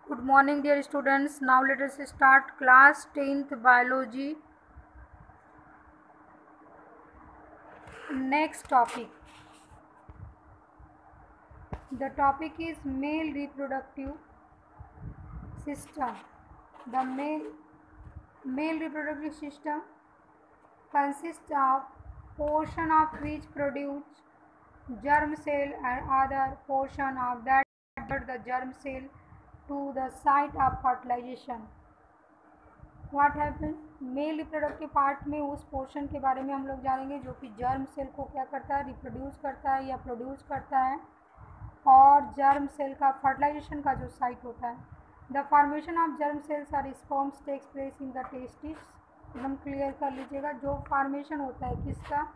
Good morning, dear students. Now let us start class 10th biology. Next topic. The topic is male reproductive system. The male reproductive system consists of portion of which produce germ cell and other portion of that the germ cell to the site of fertilization. What happen male reproductive part में उस portion के बारे में हम लोग जानेंगे जो कि जर्म सेल को क्या करता है, रिप्रोड्यूस करता है या प्रोड्यूस करता है, और जर्म सेल का फर्टिलाइजेशन का जो साइट होता है. The formation of germ cells और sperms takes place in the testis. एकदम क्लियर कर लीजिएगा, जो फॉर्मेशन होता है किसका,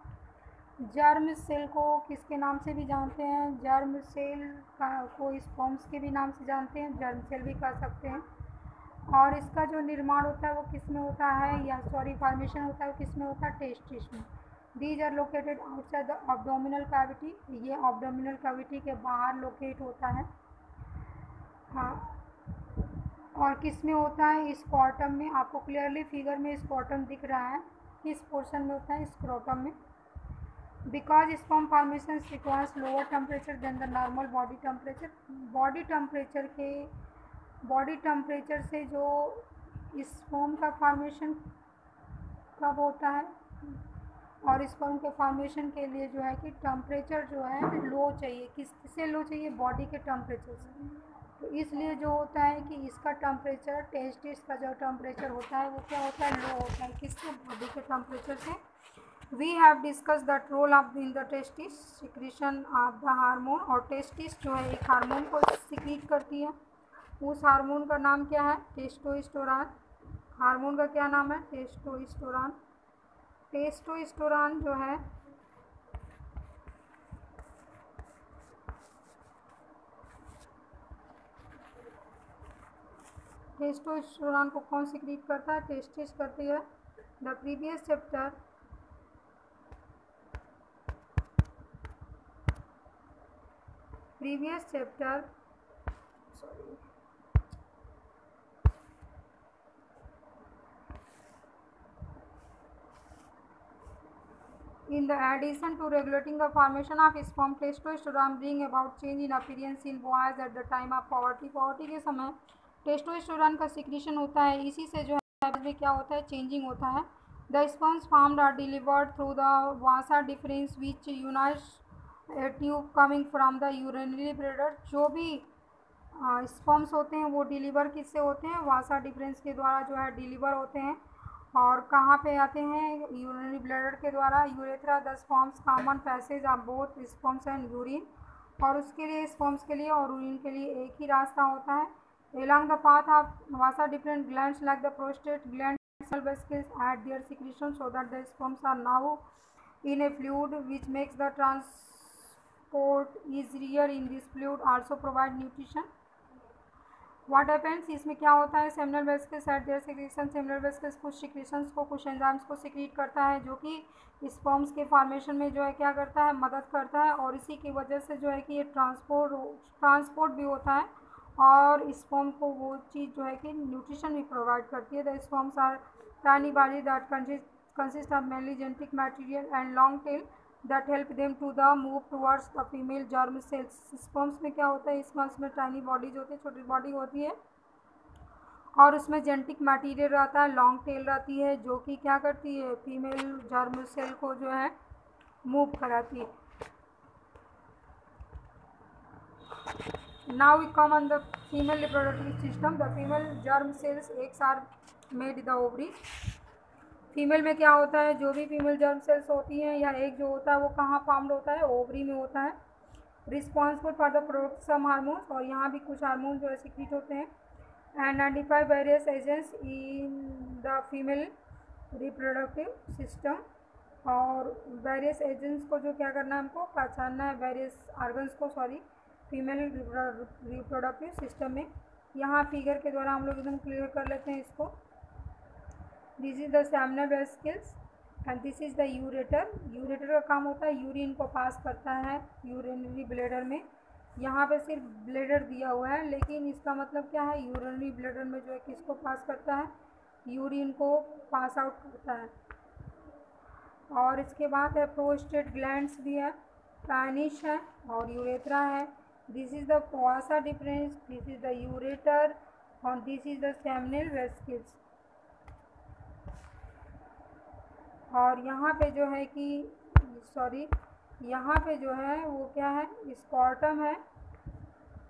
जर्म सेल को किसके नाम से भी जानते हैं, जर्म सेल का को स्पर्म्स के भी नाम से जानते हैं, जर्म सेल भी कह सकते हैं. और इसका जो निर्माण होता है वो किस में होता है, या फॉर्मेशन होता है वो किस में होता है, टेस्टिस में. These are located outside the abdominal cavity. ये एब्डोमिनल कैविटी के बाहर लोकेट होता है. हाँ, और किस में होता है, स्क्रोटम में. आपको क्लियरली फिगर में स्क्रोटम दिख रहा है. किस पोर्शन में होता है, स्क्रोटम में. Because sperm formation requires lower temperature than the normal body temperature. Body temperature से जो स्पर्म का फॉर्मेशन कब होता है, और स्पर्म के फॉर्मेशन के लिए जो है कि टेम्परेचर जो है लो चाहिए. किससे लो चाहिए, बॉडी के टेम्परेचर से. तो इसलिए जो होता है कि इसका टेम्परेचर, टेस्टिस का जो टेम्परेचर होता है वो क्या होता है, लो होता है. किससे, बॉडी के टेम्परेचर से. We have discuss the role of in the testis secretion of the hormone. और टेस्टिस जो है एक हार्मोन को सिक्रीट करती है. उस हार्मोन का नाम क्या है, टेस्टोस्टेरोन. हार्मोन का क्या नाम है, टेस्टोस्टेरोन. टेस्टोस्टेरोन जो है टेस्टोस्टेरोन को कौन सिक्रीट करता है, टेस्टिस करती है. The previous chapter in the addition to regulating the formation of sperm, testosterone bring about change in appearance in boys at the time of puberty. puberty के समय टेस्टोस्टेरोन का सिक्रीशन होता है. इसी से जो है में क्या होता है, चेंजिंग होता है. The sperms formed are delivered through the vasa deferens which unites a tube coming from the urinary bladder. जो भी स्पर्म्स होते हैं वो डिलीवर किससे होते हैं, वासा डिफरेंस के द्वारा जो है डिलीवर होते हैं. और कहाँ पे आते हैं, यूरिनरी ब्लैडर के द्वारा. Urethra the sperms common passage of both sperms and urine. और उसके लिए स्पर्म्स के लिए और यूरिन के लिए एक ही रास्ता होता है. along the path of vasa different glands like the prostate gland, small vesicles add their secretion so that the sperms are now in a fluid which makes the transport easier. in this fluid also provide nutrition. What happens, इसमें क्या होता है, seminal vesicles eight their secretion. Seminal vesicles कुछ secretions को, कुछ enzymes को secrete करता है जो कि स्पर्म्स के फॉर्मेशन में जो है क्या करता है, मदद करता है. और इसी की वजह से जो है कि ये ट्रांसपोर्ट भी होता है, और स्पर्म को वो चीज़ जो है कि न्यूट्रिशन भी प्रोवाइड करती है. The sperms are tiny body that consist of mainly genetic material and long tail that help them to the move towards the female germ cells. Sperms में क्या होता है, स्पर्म्स में टाइनी बॉडी जो होती है, छोटी बॉडी होती है, और उसमें जेनेटिक मटेरियल रहता है, लॉन्ग टेल रहती है, जो कि क्या करती है, फीमेल जर्म सेल को जो है मूव कराती है. Now we come on the female reproductive system. The female germ cells eggs are made the ovaries. Female में क्या होता है, जो भी फीमेल जर्म सेल्स होती हैं या एग जो होता है वो कहाँ फॉर्म्ड होता है, ओवरी में होता है. Responsible for the product some hormones. और यहाँ भी कुछ हार्मोन जो है सिक्रीट होते हैं. And identify various agents in the female reproductive system. और वेरियस एजेंट्स को जो क्या करना है, हमको पहचानना है, वेरियस ऑर्गन्स को, फीमेल रिप्रोडक्टिव सिस्टम में. यहाँ फिगर के द्वारा हम लोग एकदम क्लियर कर लेते हैं इसको. This is the seminal vesicles and this is the ureter. Ureter का काम होता है यूरिन को पास करता है यूरिनरी ब्लैडर में. यहाँ पे सिर्फ ब्लैडर दिया हुआ है, लेकिन इसका मतलब क्या है, यूरिनरी ब्लैडर में जो है किसको पास करता है, यूरिन को पास आउट करता है। और इसके बाद है प्रोस्टेट ग्लैंड्स भी है, पैनिश है और यूरेथ्रा है। This is the vas deferens, this is the ureter और this is the seminal vesicles. और यहाँ पे जो है कि यहाँ पे जो है वो क्या है, स्कॉर्टम है।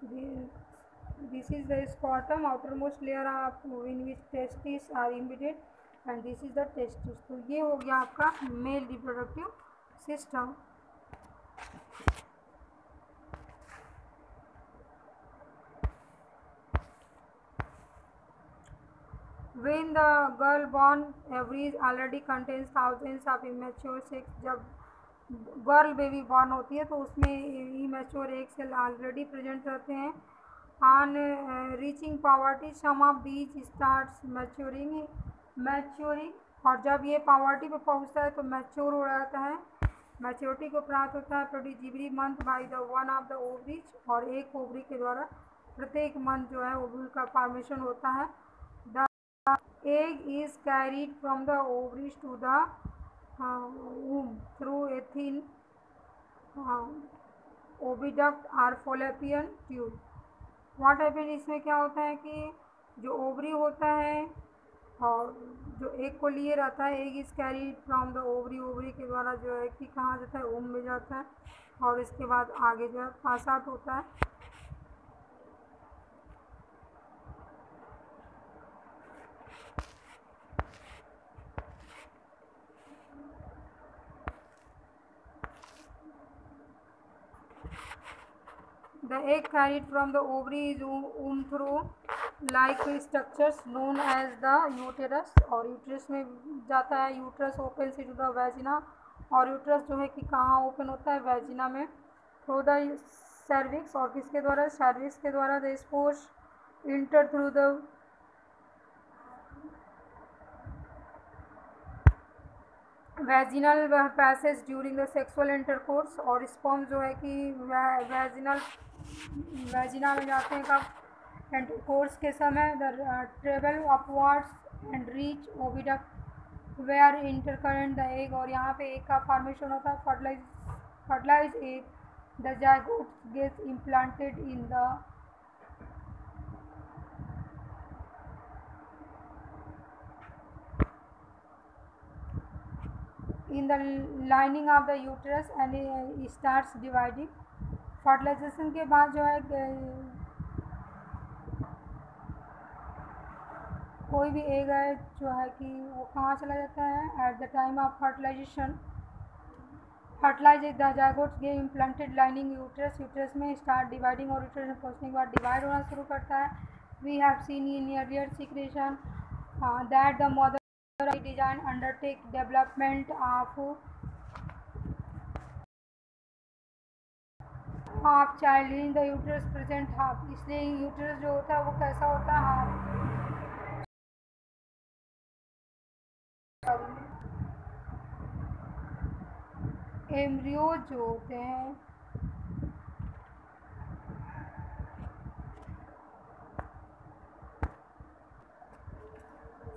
This is the scrotum, outermost layer of in which testis are embedded and this is the testis. तो ये हो गया आपका male reproductive system. When the girl born ovaries already contains thousands of immature sex, जब girl baby born होती है तो उसमें immature egg cell already present रहते हैं। On reaching puberty some of these starts maturing, और जब ये पावर्टी पे पहुंचता है तो मैच्योर हो जाता है, मैच्योरिटी को प्राप्त होता है। Produce every month by the one of the ovaries, और एक ओवरी के द्वारा प्रत्येक मंथ जो है ओवरी का फॉर्मेशन होता है। The egg is carried from the ovaries to the womb through a thin oviduct or fallopian tube. What happens, इसमें क्या होता है कि जो ओवरी होता है और जो एग को लिए रहता है, egg is carried from the ovary, ovary के द्वारा जो है कि कहाँ जाता है, वूम्ब में जाता है और इसके बाद आगे जो है पास आउट होता है। The egg carried from the ovary is wombed through like structures known as the uterus, और यूट्रस में जाता है। Uterus open to the vagina, और यूट्रस जो है कि कहाँ ओपन होता है, वेजिना में। थ्रू द सर्विक्स, और किसके द्वारा, सर्विक्स के द्वारा। The spores inter through the vaginal passage during the sexual intercourse, और स्पर्म जो है कि वेजिना में जाते हैं कब, इंटरकोर्स के समय। The travel upwards and reach oviduct where intercurrent the egg, और यहाँ पे एग का फॉर्मेशन होता है। Fertilise egg, the zygote gets implanted in the lining of the uterus and starts dividing. Fertilisation के बाद जो है कोई भी एग है जो है कि वो कहाँ चला जाता है, at the time of fertilisation fertilise the zygote get implanted lining uterus, uterus में स्टार्ट डिवाइडिंग, और यूटरस में पहुँचने के बाद डिवाइड होना शुरू करता है। We have seen in earlier secretion that the mother design undertake development of child in the uterus present half, इसलिए यूटरस जो होता है वो कैसा होता है, हाफ। एम्ब्रियो जो होते हैं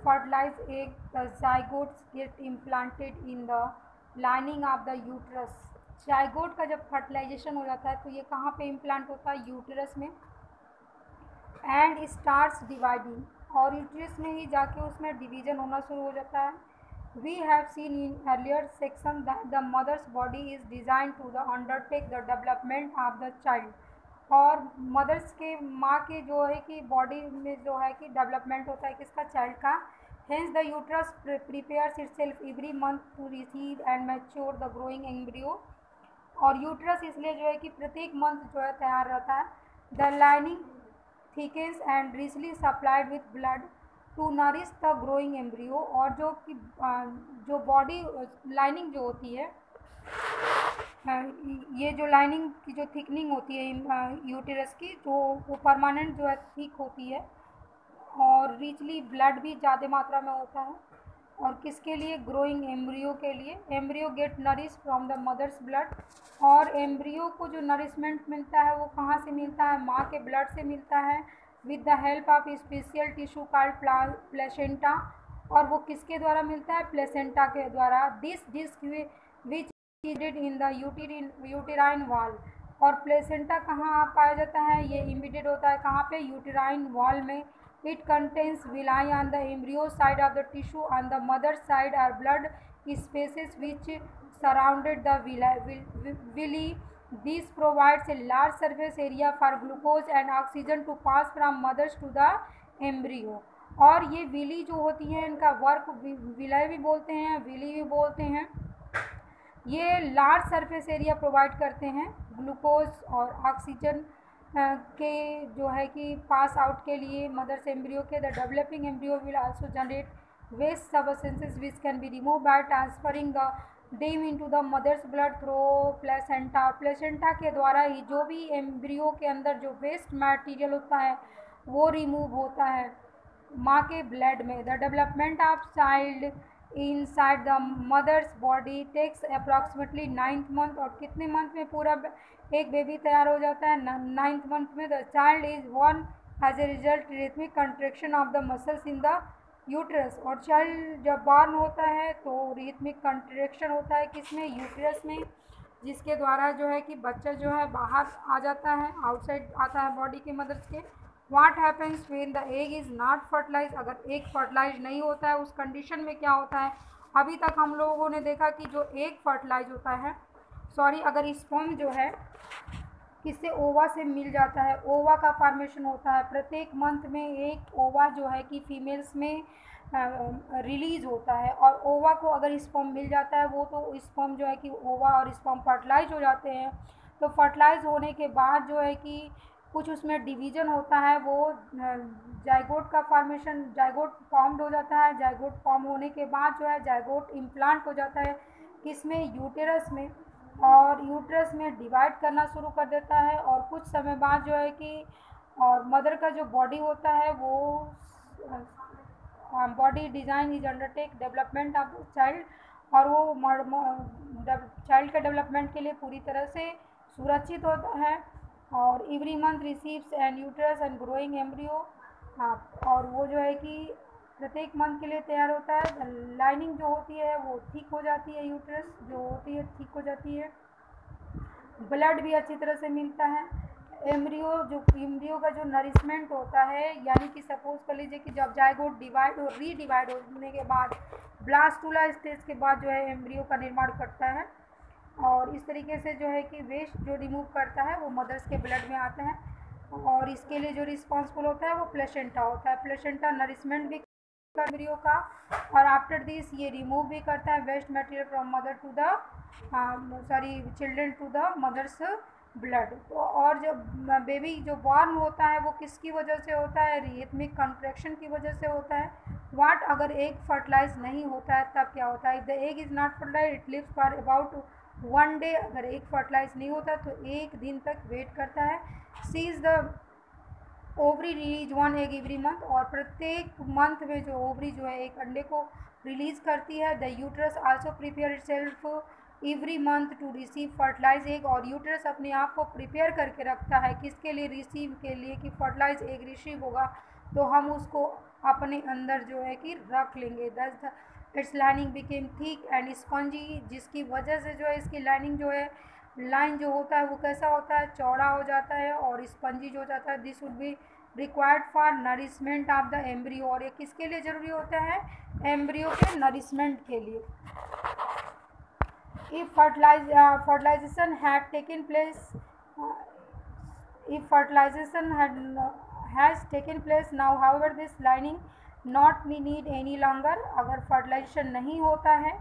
fertilized egg, the zygotes get implanted in the lining of the uterus. Zygote का जब फर्टिलाइजेशन हो जाता है तो ये कहाँ पे इम्प्लांट होता है, यूटरस में। एंड स्टार्ट्स डिवाइडिंग, और यूटरस में ही जाके उसमें डिवीजन होना शुरू हो जाता है। We have seen in earlier section that the mother's body is design to the undertake the development of the child, और मदर्स के माँ के जो है कि बॉडी में जो है कि डेवलपमेंट होता है किसका, चाइल्ड का। Hence the uterus prepares itself every month to receive and mature the growing embryo, और यूट्रस इसलिए जो है कि प्रत्येक मंथ जो है तैयार रहता है। The lining thickens and richly supplied with blood to nourish the growing embryo, और जो कि जो बॉडी लाइनिंग जो होती है, ये जो लाइनिंग की जो थिकनिंग होती है यूटेरस की, तो वो परमानेंट जो है थिक होती है और रिचली ब्लड भी ज़्यादा मात्रा में होता है। और किसके लिए? ग्रोइंग एम्ब्रियो के लिए। Embryo get nourish from the mother's blood, और एम्ब्रियो को जो नरिशमेंट मिलता है वो कहाँ से मिलता है? माँ के ब्लड से मिलता है, with the help of special tissue called placenta. और वो किसके द्वारा मिलता है? प्लेसेंटा के द्वारा। This disc which embedded in the uterine wall. और प्लेसेंटा कहाँ पाया जाता है? ये इम्बेडेड होता है कहाँ पे? यूटेराइन वॉल में। It contains villi on the embryo side of the tissue. On the mother side are blood spaces which surrounded the villi. This provides a large surface area for glucose and oxygen to pass from mothers to the embryo. और ये Willie जो होती हैं इनका work विलय भी बोलते हैं, विली भी बोलते हैं। ये लार्ज सरफेस एरिया प्रोवाइड करते हैं ग्लूकोज और ऑक्सीजन के जो है कि पास आउट के लिए मदर्स एम्ब्रियो के। The developing embryo will also generate waste substances which can be remove by transferring the them into the mother's blood through placenta. Placenta के द्वारा ही जो भी एम्ब्रियो के अंदर जो वेस्ट मटेरियल होता है वो रिमूव होता है माँ के ब्लड में। The development of child inside the mother's body takes approximately 9th month. और कितने मंथ में पूरा एक बेबी तैयार हो जाता है? 9th मंथ में। The child is one as a result rhythmic contraction of the muscles in the uterus. और चाइल्ड जब बॉर्न होता है तो रिथमिक कंट्रैक्शन होता है किसमें? यूट्रस में, जिसके द्वारा जो है कि बच्चा जो है बाहर आ जाता है, आउटसाइड आता है बॉडी के मदर्स के। What happens when the egg is not fertilise. अगर एग फर्टिलाइज नहीं होता है उस कंडीशन में क्या होता है? अभी तक हम लोगों ने देखा कि जो एग फर्टिलाइज होता है, अगर स्पर्म जो है किससे? ओवा से मिल जाता है, ओवा का फॉर्मेशन होता है। प्रत्येक मंथ में एक ओवा जो है कि फीमेल्स में रिलीज़ होता है, और ओवा को अगर स्पर्म मिल जाता है वो तो स्पर्म जो है कि ओवा और स्पर्म फर्टिलाइज हो जाते हैं। तो फर्टिलाइज होने के बाद जो है कि कुछ उसमें डिवीज़न होता है, वो जाइगोट का फॉर्मेशन, जाइगोट फॉर्म्ड हो जाता है। जाइगोट फॉर्म होने के बाद जो है जाइगोट इम्प्लांट हो जाता है किसमें? यूटेरस में। और यूट्रस में डिवाइड करना शुरू कर देता है, और कुछ समय बाद जो है कि और मदर का जो बॉडी होता है वो body design is undertake development of child. और वो चाइल्ड के डेवलपमेंट के लिए पूरी तरह से सुरक्षित होता है। और every month receives N uterus and growing embryo. और वो जो है कि प्रत्येक मंथ के लिए तैयार होता है। लाइनिंग जो होती है वो ठीक हो जाती है, यूट्रस जो होती है ठीक हो जाती है। ब्लड भी अच्छी तरह से मिलता है। एम्ब्रियो का जो नरिशमेंट होता है, यानी कि सपोज कर लीजिए कि जब जाइगोट डिवाइड और रीडिवाइड होने के बाद ब्लास्टूला स्टेज के बाद जो है एम्ब्रियो का निर्माण करता है, और इस तरीके से जो है कि वेस्ट जो रिमूव करता है वो मदर्स के ब्लड में आता है। और इसके लिए जो रिस्पॉन्सिबल होता है वो प्लेसेंटा होता है। प्लेसेंटा नरिशमेंट भी एम्ब्रियो का, और आफ्टर दिस ये रिमूव भी करता है waste material from mother to the children to the mother's blood. तो और जब बेबी जो बॉर्न होता है वो किसकी वजह से होता है? रिथमिक कंट्रैक्शन की वजह से होता है। व्हाट अगर एग फर्टिलाइज नहीं होता है तब क्या होता है? If the egg is not fertilise it lives for about 1 day. अगर एग फर्टिलाइज नहीं होता तो 1 दिन तक वेट करता है। सीज the ovary release 1 egg every month. और प्रत्येक मंथ में जो ओवरी जो है एक अंडे को रिलीज करती है। The uterus also prepare itself every month to receive fertilise egg. और यूट्रस अपने आप को प्रिपेयर करके रखता है किसके लिए? रिसीव के लिए, कि फर्टिलाइज एग रिसीव होगा तो हम उसको अपने अंदर जो है कि रख लेंगे। दस it's lining became thick and spongy, जिसकी वजह से जो है इसकी लाइनिंग जो है लाइन जो होता है वो कैसा होता है? चौड़ा हो जाता है और स्पंजी जो हो जाता है। This would be required for nourishment of the embryo. और ये किसके लिए ज़रूरी होता है? एम्ब्रियो के नरिशमेंट के लिए। If fertilization had taken place, has taken place now, however, this lining not need any longer. अगर फर्टिलाइजेशन नहीं होता है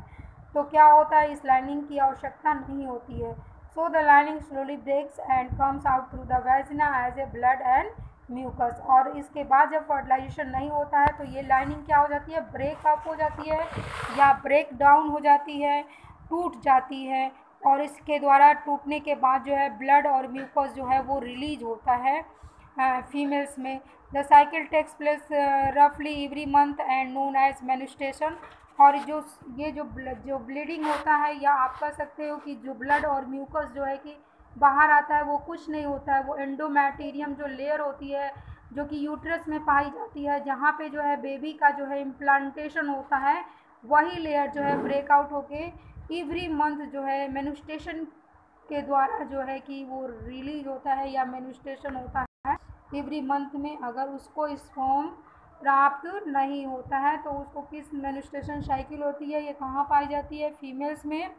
तो क्या होता है? इस लाइनिंग की आवश्यकता नहीं होती है। So the lining slowly breaks and comes out through the vagina as a blood and mucus. और इसके बाद जब फर्टिलाइजेशन नहीं होता है तो ये लाइनिंग क्या हो जाती है? ब्रेक अप हो जाती है या ब्रेक डाउन हो जाती है, टूट जाती है। और इसके द्वारा टूटने के बाद जो है ब्लड और म्यूकस जो है वो रिलीज होता है फीमेल्स में। द साइकिल टेक्स प्लेस रफली every month and known as menstruation. और ये जो ब्लीडिंग होता है, या आप कह सकते हो कि जो ब्लड और म्यूकस जो है कि बाहर आता है, वो कुछ नहीं होता है, वो एंडोमेटेरियम जो लेयर होती है जो कि यूट्रस में पाई जाती है, जहाँ पे जो है बेबी का जो है इम्प्लांटेशन होता है, वही लेयर जो है ब्रेकआउट होके एवरी मंथ जो है मेन्स्ट्रुएशन के द्वारा जो है कि वो रिलीज होता है या मेन्स्ट्रुएशन होता है एवरी मंथ में। अगर उसको स्पर्म प्राप्त नहीं होता है तो उसको किस मेन्स्ट्रुएशन साइकिल होती है, ये कहाँ पाई जाती है, फीमेल्स में।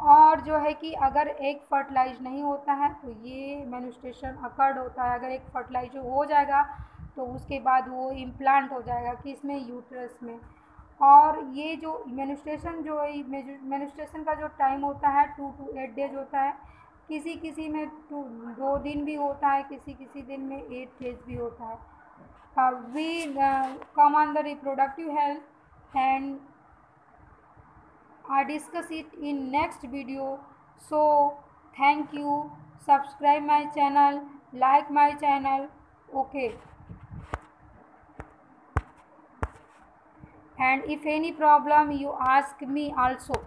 और जो है कि अगर एग फर्टिलाइज नहीं होता है तो ये मेन्स्ट्रुएशन अकर्ड होता है। अगर एग फर्टिलाइज हो जाएगा तो उसके बाद वो इम्प्लांट हो जाएगा किसमें, यूट्रस में। और ये जो मेन्स्ट्रुएशन जो है, मेन्स्ट्रुएशन का जो टाइम होता है 2 to 8 डेज होता है। किसी किसी में 2 दिन भी होता है, किसी किसी दिन में 8 डेज भी होता है। We come on the reproductive health and I discuss it in next video. So thank you, subscribe my channel, like my channel, okay. And if any problem you ask me also.